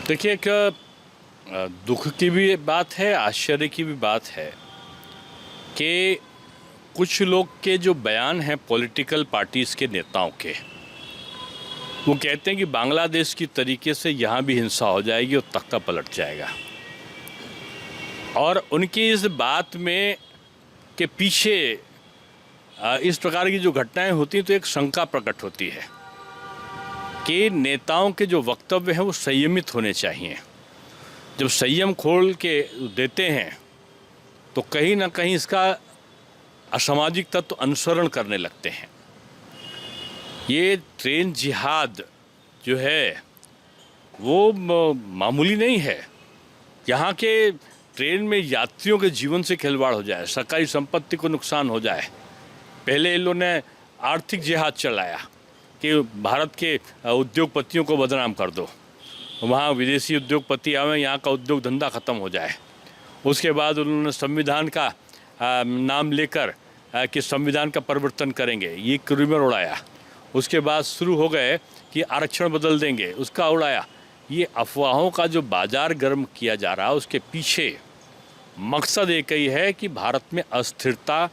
देखिए, एक दुख की भी बात है, आश्चर्य की भी बात है कि कुछ लोग के जो बयान हैं पॉलिटिकल पार्टीज़ के नेताओं के, वो कहते हैं कि बांग्लादेश की तरीके से यहाँ भी हिंसा हो जाएगी और तख्ता पलट जाएगा। और उनकी इस बात में के पीछे इस प्रकार की जो घटनाएं होती हैं तो एक शंका प्रकट होती है कि नेताओं के जो वक्तव्य हैं वो संयमित होने चाहिए। जब संयम खोल के देते हैं तो कहीं ना कहीं इसका असामाजिक तत्व अनुसरण करने लगते हैं। ये ट्रेन जिहाद जो है वो मामूली नहीं है। यहाँ के ट्रेन में यात्रियों के जीवन से खिलवाड़ हो जाए, सरकारी संपत्ति को नुकसान हो जाए। पहले इन लोगों ने आर्थिक जिहाद चलाया कि भारत के उद्योगपतियों को बदनाम कर दो, वहाँ विदेशी उद्योगपति आवे, यहाँ का उद्योग धंधा ख़त्म हो जाए। उसके बाद उन्होंने संविधान का नाम लेकर कि संविधान का परिवर्तन करेंगे, ये क्रूमर उड़ाया। उसके बाद शुरू हो गए कि आरक्षण बदल देंगे, उसका उड़ाया। ये अफवाहों का जो बाज़ार गर्म किया जा रहा है उसके पीछे मकसद एक ही है कि भारत में अस्थिरता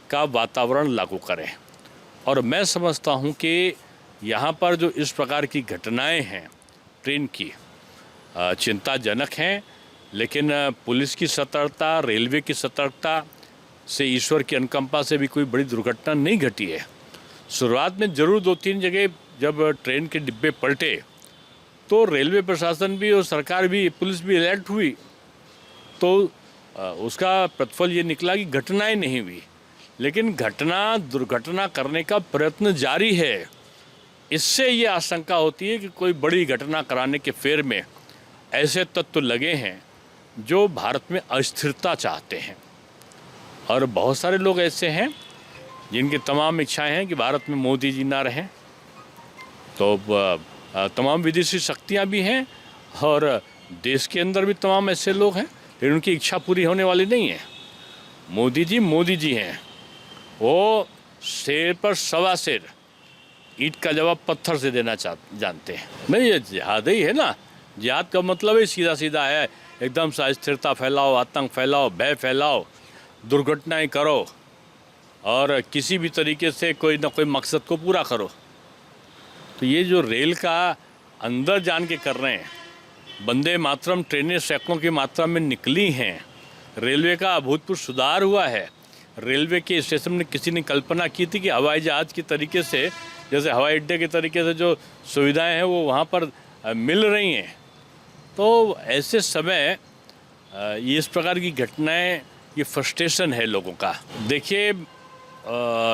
का वातावरण लागू करें। और मैं समझता हूँ कि यहाँ पर जो इस प्रकार की घटनाएं हैं ट्रेन की चिंताजनक हैं, लेकिन पुलिस की सतर्कता, रेलवे की सतर्कता से, ईश्वर की अनुकंपा से भी कोई बड़ी दुर्घटना नहीं घटी है। शुरुआत में ज़रूर 2-3 जगह जब ट्रेन के डिब्बे पलटे तो रेलवे प्रशासन भी और सरकार भी, पुलिस भी अलर्ट हुई, तो उसका प्रतिफल ये निकला कि घटनाएं नहीं हुई। लेकिन दुर्घटना करने का प्रयत्न जारी है। इससे ये आशंका होती है कि कोई बड़ी घटना कराने के फेर में ऐसे तत्व लगे हैं जो भारत में अस्थिरता चाहते हैं। और बहुत सारे लोग ऐसे हैं जिनकी तमाम इच्छाएं हैं कि भारत में मोदी जी ना रहें। तो तमाम विदेशी शक्तियां भी हैं और देश के अंदर भी तमाम ऐसे लोग हैं, लेकिन उनकी इच्छा पूरी होने वाली नहीं है। मोदी जी हैं, वो शेर पर सवा शेर, ईंट का जवाब पत्थर से देना जानते हैं। नहीं, ये जिहाद ही है ना। जिहाद का मतलब ही सीधा सीधा है, एकदम से अस्थिरता फैलाओ, आतंक फैलाओ, भय फैलाओ, दुर्घटनाएं करो और किसी भी तरीके से कोई ना कोई मकसद को पूरा करो। तो ये जो रेल का अंदर जान के कर रहे हैं, वंदे मातरम ट्रेनें सैकड़ों की मात्रा में निकली हैं, रेलवे का अभूतपूर्व सुधार हुआ है। रेलवे के स्टेशन में किसी ने कल्पना की थी कि हवाई जहाज़ की तरीके से, जैसे हवाई अड्डे के तरीके से जो सुविधाएं हैं वो वहाँ पर मिल रही हैं। तो ऐसे समय ये इस प्रकार की घटनाएं, ये फ्रस्ट्रेशन है लोगों का। देखिए,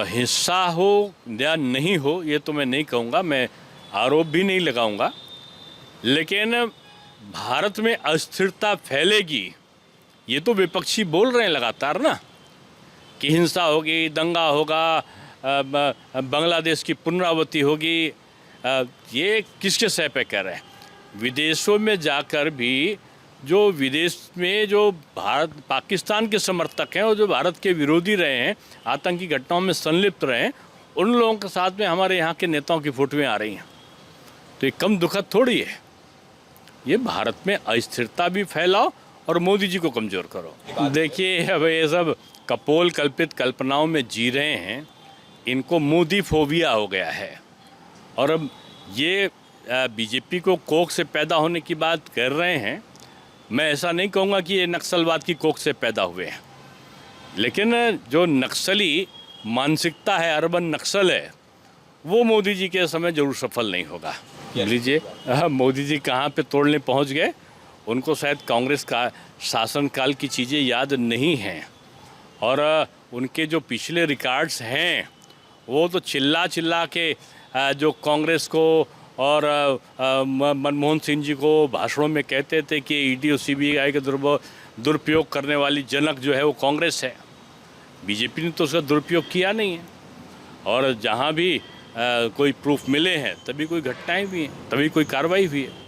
हिंसा हो या नहीं हो ये तो मैं नहीं कहूँगा, मैं आरोप भी नहीं लगाऊंगा, लेकिन भारत में अस्थिरता फैलेगी ये तो विपक्षी बोल रहे हैं लगातार ना, कि हिंसा होगी, दंगा होगा, बांग्लादेश की पुनरावृत्ति होगी। ये किसके सह पे कह रहे हैं? विदेशों में जाकर भी जो विदेश में जो पाकिस्तान के समर्थक हैं और जो भारत के विरोधी रहे हैं, आतंकी घटनाओं में संलिप्त रहे हैं, उन लोगों के साथ में हमारे यहाँ के नेताओं की फोटोएं आ रही हैं। तो ये कम दुखद थोड़ी है। ये भारत में अस्थिरता भी फैलाओ और मोदी जी को कमज़ोर करो। देखिए, अब ये सब कपोल कल्पित कल्पनाओं में जी रहे हैं, इनको मोदी फोबिया हो गया है। और अब ये बीजेपी को कोख से पैदा होने की बात कर रहे हैं। मैं ऐसा नहीं कहूँगा कि ये नक्सलवाद की कोख से पैदा हुए हैं, लेकिन जो नक्सली मानसिकता है, अर्बन नक्सल है, वो मोदी जी के समय जरूर सफल नहीं होगा। लीजिए, मोदी जी कहाँ पे तोड़ने पहुँच गए, उनको शायद कांग्रेस का शासनकाल की चीज़ें याद नहीं हैं। और उनके जो पिछले रिकॉर्ड्स हैं वो तो चिल्ला चिल्ला के जो कांग्रेस को और मनमोहन सिंह जी को भाषणों में कहते थे कि ईडी और सीबीआई के दुरुपयोग करने वाली जनक जो है वो कांग्रेस है। बीजेपी ने तो उसका दुरुपयोग किया नहीं है। और जहाँ भी कोई प्रूफ मिले हैं तभी कोई घटनाएं भी हैं, तभी कोई कार्रवाई हुई है।